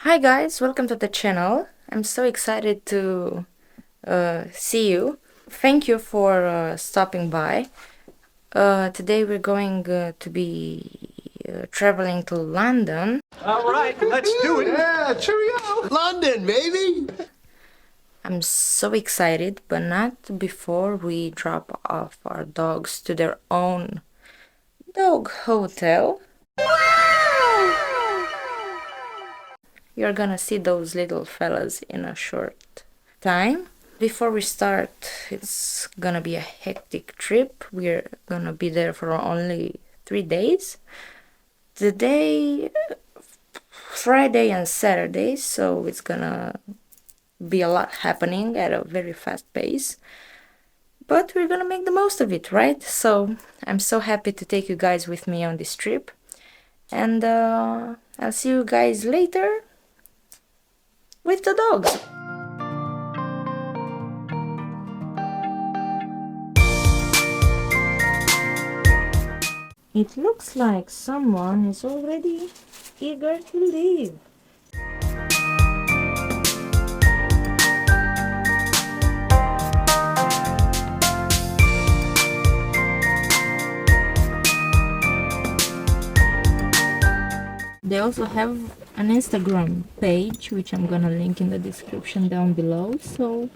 Hi guys, welcome to the channel. I'm so excited to see you. Thank you for stopping by. Today we're going to be traveling to London. Alright, let's do it! Yeah, cheerio! London, baby! I'm so excited, but not before we drop off our dogs to their own dog hotel. You're gonna see those little fellas in a short time. Before we start, it's gonna be a hectic trip. We're gonna be there for only 3 days. Today, Friday and Saturday, so it's gonna be a lot happening at a very fast pace. But we're gonna make the most of it, right? So I'm so happy to take you guys with me on this trip. And I'll see you guys later with the dogs. It looks like someone is already eager to leave. They also have an Instagram page, which I'm gonna link in the description down below. So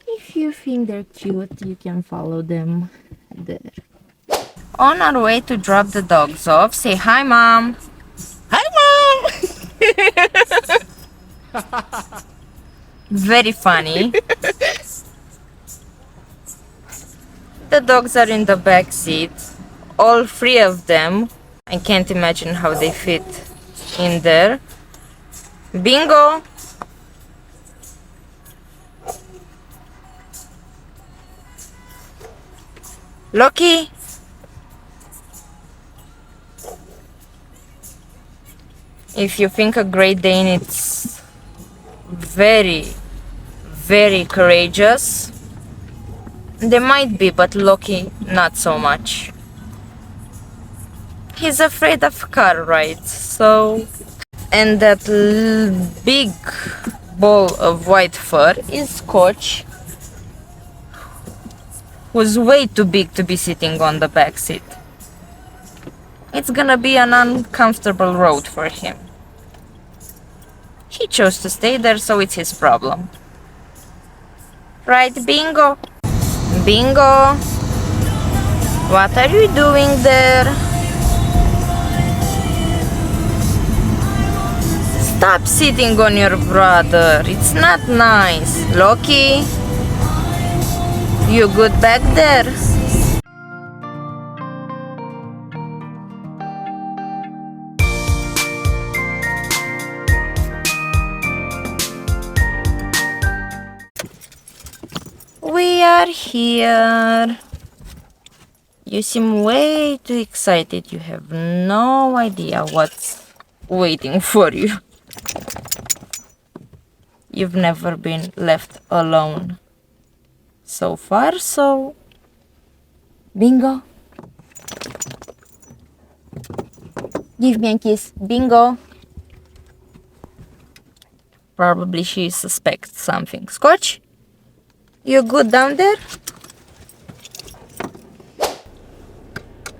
if you think they're cute, you can follow them there. On our way to drop the dogs off, say hi, Mom. Hi, Mom. Very funny. The dogs are in the back seat, all 3 of them. I can't imagine how they fit in there. Bingo! Loki! If you think a Great Dane it's very, very courageous, they might be, but Loki not so much. He's afraid of car rides, so... And that big ball of white fur is Scotch, who's way too big to be sitting on the back seat. It's gonna be an uncomfortable road for him. He chose to stay there, so it's his problem. Right, Bingo? Bingo? What are you doing there? Stop sitting on your brother. It's not nice. Loki? You good back there? We are here. You seem way too excited. You have no idea what's waiting for you. You've never been left alone so far, so... Bingo! Give me a kiss. Bingo! Probably she suspects something. Scotch? You good down there?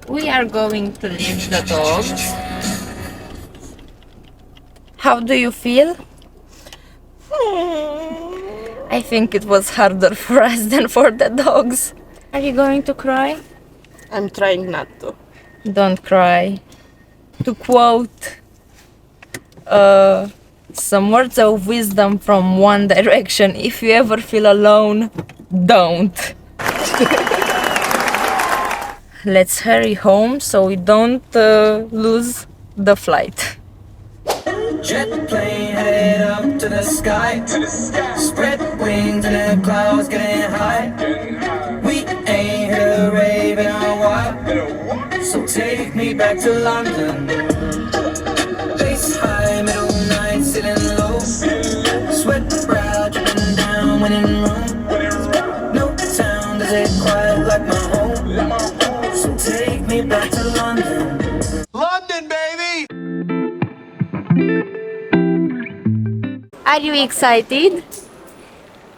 We are going to leave the dogs. How do you feel? I think it was harder for us than for the dogs. Are you going to cry? I'm trying not to. Don't cry. To quote some words of wisdom from One Direction, if you ever feel alone, don't. Let's hurry home so we don't lose the flight. Jet plane headed up to the sky. Spread wings and the clouds getting high. We ain't here to rave in a while, so take me back to London. Face high, middle night, sitting low. Sweat brow dripping down when in Rome. No town does it quite like my home, so take me back to London. London, baby! Are you excited?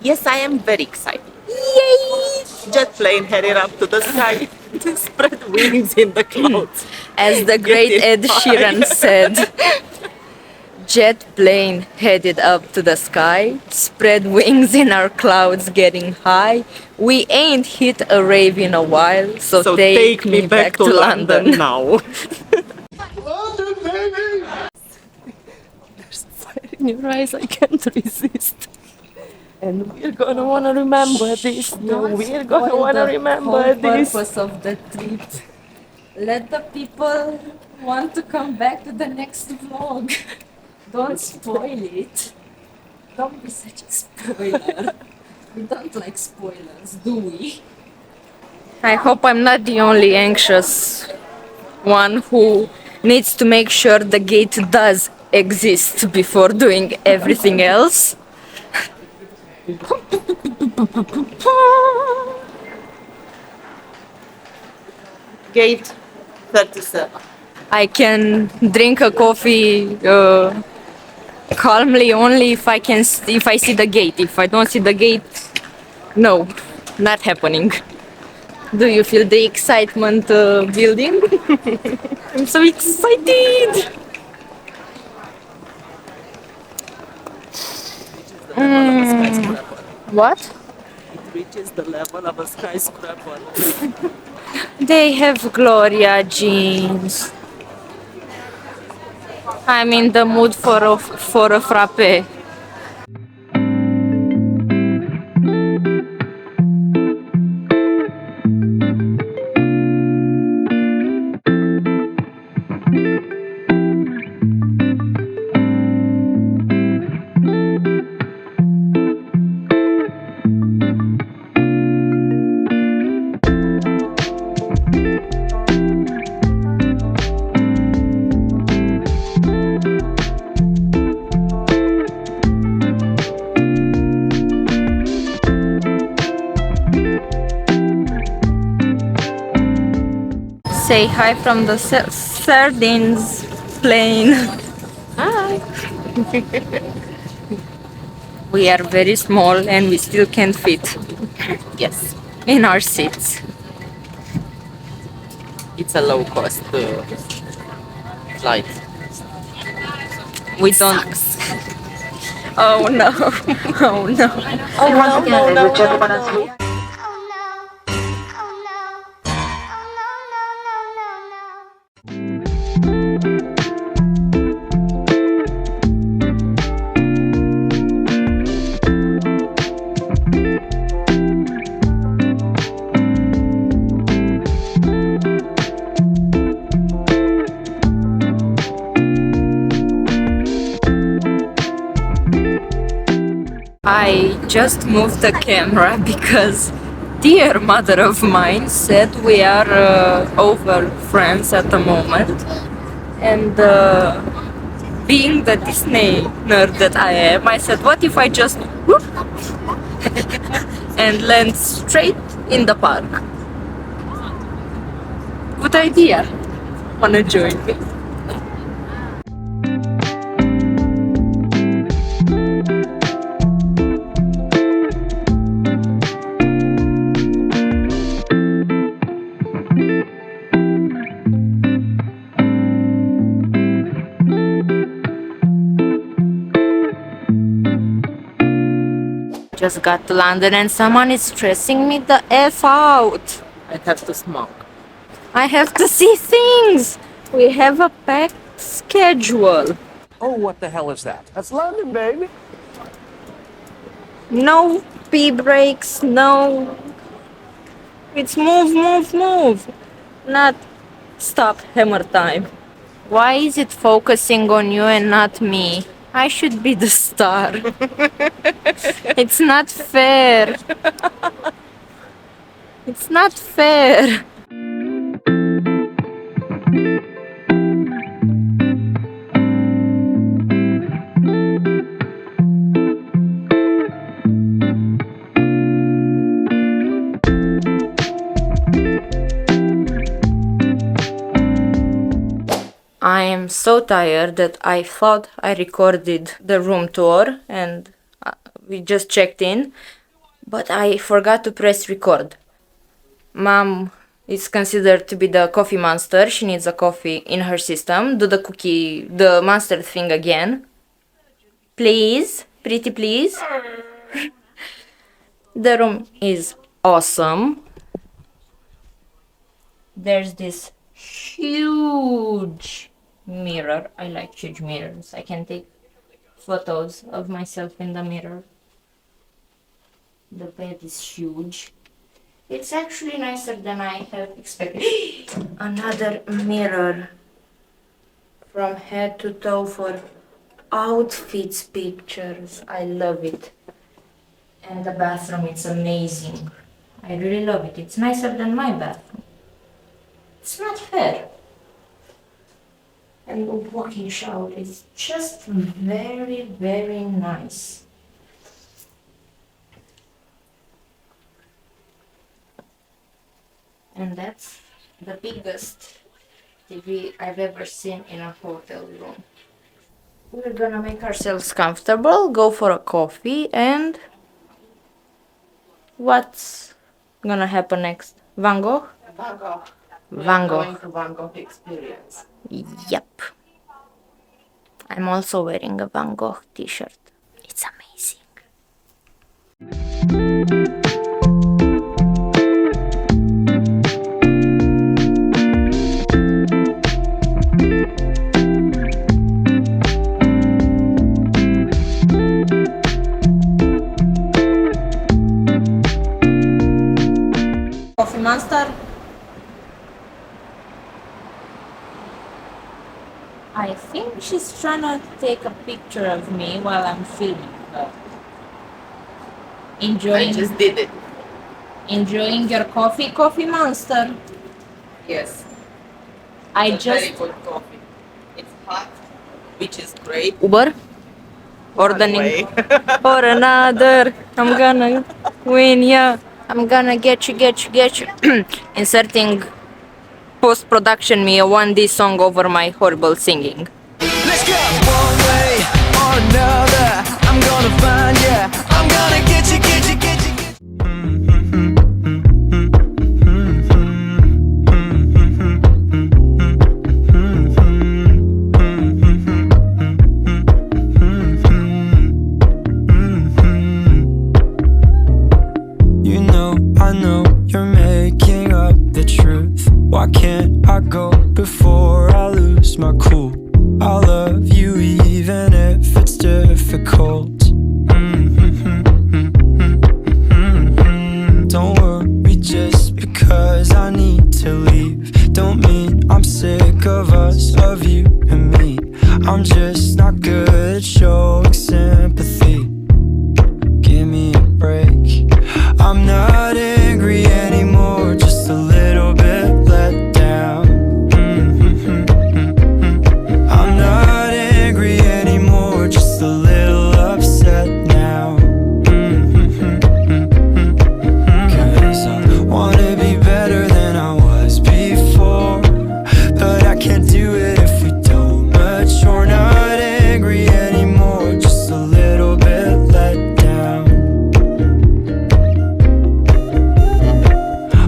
Yes, I am very excited. Yay! Jet plane headed up to the sky to spread wings in the clouds. As the great Getting Ed Sheeran high. said, jet plane headed up to the sky, spread wings in our clouds getting high. We ain't hit a rave in a while, so, So take me back to London. now. London, baby! There's fire in your eyes, I can't resist. And we're gonna wanna remember this. No, we're gonna wanna remember this. Purpose of the trip. Let the people want to come back to the next vlog. Don't spoil it. Don't be such a spoiler. We don't like spoilers, do we? I hope I'm not the only anxious one who needs to make sure the gate does exist before doing everything else. Gate 37. I can drink a coffee calmly only if if I see the gate. If I don't see the gate, no, not happening. Do you feel the excitement building? I'm so excited! What? It reaches the level of a skyscraper. They have Gloria jeans. I'm in the mood for a frappe. Say hi from the sardines plane. Hi. We are very small and we still can't fit Yes, in our seats. it's a low cost flight. We don't. Oh no! Oh no! Oh, once again, ladies and gentlemen, as we I just moved the camera because dear mother of mine said we are over friends at the moment, and being the Disney nerd that I am, I said, what if I just whoop and land straight in the park? Good idea. Wanna join me? Just got to London and someone is stressing me the F out. I have to smoke. I have to see things. We have a packed schedule. Oh, what the hell is that? That's London, baby. No pee breaks, no. It's move, move, move. Not stop hammer time. Why is it focusing on you and not me? I should be the star. It's not fair. It's not fair. I am so tired that I thought I recorded the room tour and we just checked in, but I forgot to press record. Mom is considered to be the coffee monster. She needs a coffee in her system. Do the monster thing again. Please, pretty please. The room is awesome. There's this huge mirror. I like huge mirrors. I can take photos of myself in the mirror. The bed is huge. It's actually nicer than I have expected. Another mirror from head to toe for outfits pictures. I love it. And the bathroom, it's amazing. I really love it. It's nicer than my bathroom. It's not fair. And the walk-in shower is just very, very nice. And that's the biggest TV I've ever seen in a hotel room. We're gonna make ourselves comfortable, go for a coffee, and what's gonna happen next? Van Gogh? Van Gogh. Van Gogh. Going to Van Gogh experience. Yep. I'm also wearing a Van Gogh t-shirt. It's amazing. Coffee monster. I think she's trying to take a picture of me while I'm filming her. I just did it. Enjoying your coffee monster. Yes. I It's a very just good coffee. It's hot, which is great. Uber ordering or another. I'm gonna win ya. I'm gonna get you. Inserting post-production me a 1D song over my horrible singing. Let's go one way or another. I'm gonna find ya. I'm gonna get you. You know, I know you're making up the truth. Why can't I go before I lose my cool? I love you even if it's difficult. Don't worry just because I need to leave. Don't mean I'm sick of us, of you and me. I'm just not good at showing sympathy. Give me a break. I'm not angry anymore, just a little bit let down. I'm not angry anymore, just a little upset now. 'Cause I wanna be better than I was before, but I can't do it if we don't mature. Not angry anymore, just a little bit let down.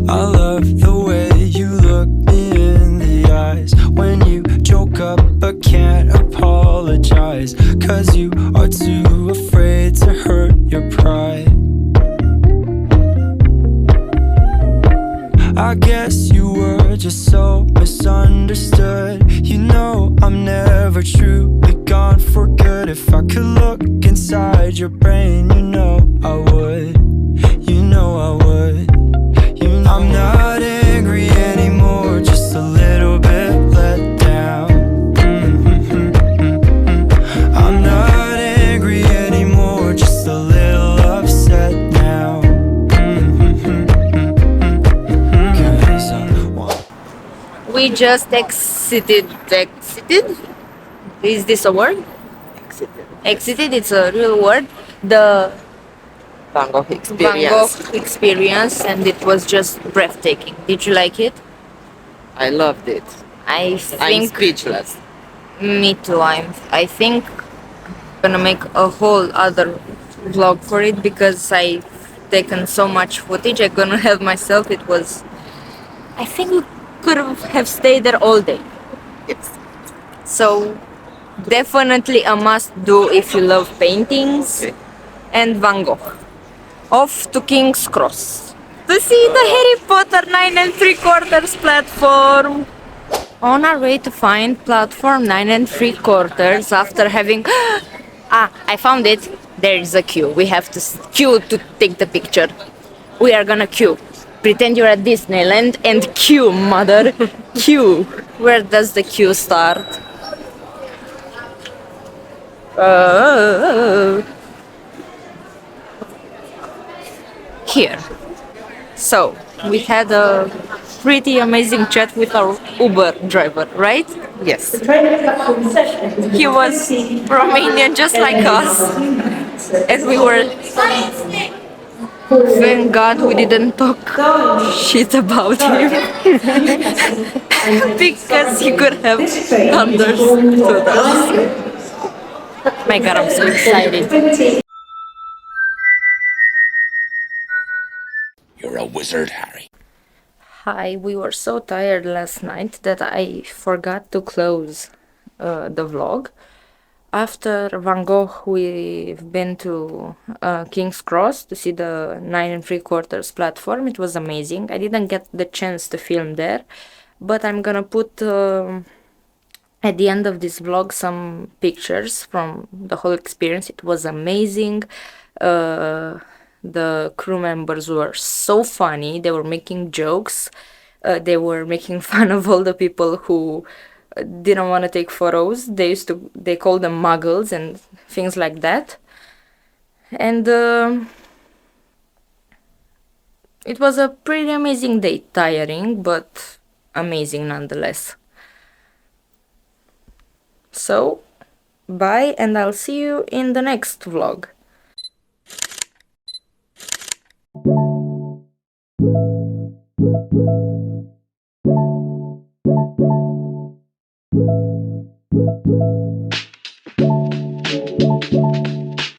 I love the way you look me in the eyes when you joke up but can't apologize, 'cause you are too afraid to hurt your pride. I guess you were just so misunderstood. You know I'm never truly gone for good. If I could look inside your brain, you know I would. You know I would. I'm not angry anymore, just a little bit let down. I'm not angry anymore, just a little upset now. 'Cause I want We just exited? Is this a word? Exited, it's a real word. The Van Gogh Van experience. Gogh experience, and it was just breathtaking. Did you like it? I loved it. I I'm think speechless. Me too. I think gonna make a whole other vlog for it because I've taken so much footage. I'm gonna help myself. It was, I think we could have stayed there all day. So definitely a must do if you love paintings. And Van Gogh. Off to King's Cross to see the Harry Potter 9 3/4 platform. On our way to find platform 9 3/4 after having I found it. There is a queue. We have to queue to take the picture. We are gonna queue. Pretend you're at Disneyland and queue, mother. Queue. Where does the queue start? Here. So, we had a pretty amazing chat with our Uber driver, right? Yes. He was Romanian just like us. And we were, thank God we didn't talk shit about him. Because he could have understood us. My God, I'm so excited. You're a wizard, Harry. Hi, we were so tired last night that I forgot to close the vlog. After Van Gogh, we've been to King's Cross to see the 9 3/4 platform. It was amazing. I didn't get the chance to film there, but I'm gonna put at the end of this vlog some pictures from the whole experience. It was amazing. The crew members were so funny. They were making jokes. They were making fun of all the people who didn't want to take photos. They called them muggles and things like that. And it was a pretty amazing day. Tiring, but amazing nonetheless. So, bye, and I'll see you in the next vlog.